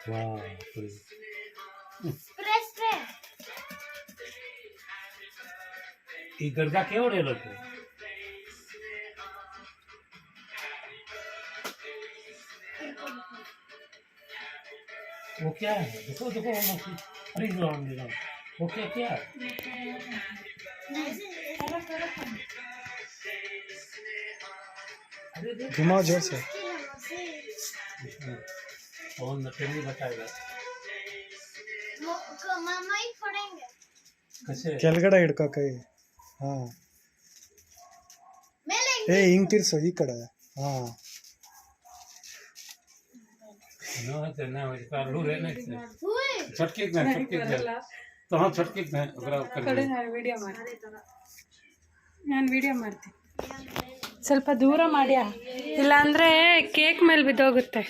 वाह spray spray ये गरजा केवड़े लोग वो क्या है देखो देखो फ्रीज ऑन देना वो क्या क्या है अरे देख घुमाओ जोर से फोन में नहीं बताएगा मामा ही पड़ेंगे कैसे ಕೆಳಗಡೆ ಹಿಡ್ಕೋ ಕೈ ಹಾ ಮೇಲೆ ಹಿಂಗ್ ತಿರ್ಸು ಈ ಕಡೆ ಹಾ No, no, इसका रूल है ना हुए छटके ना तो हाँ छटके ना अगर आप कर ನಾನು ವಿಡಿಯೋ ಮಾಡ್ತೀನಿ ಸ್ವಲ್ಪ ದೂರ ಮಾಡ್ಯಾ ಇಲ್ಲಾಂದರೆ ಕೇಕ್ ಮೇಲೆ ಬಿದ್ದೋಗುತ್ತೆ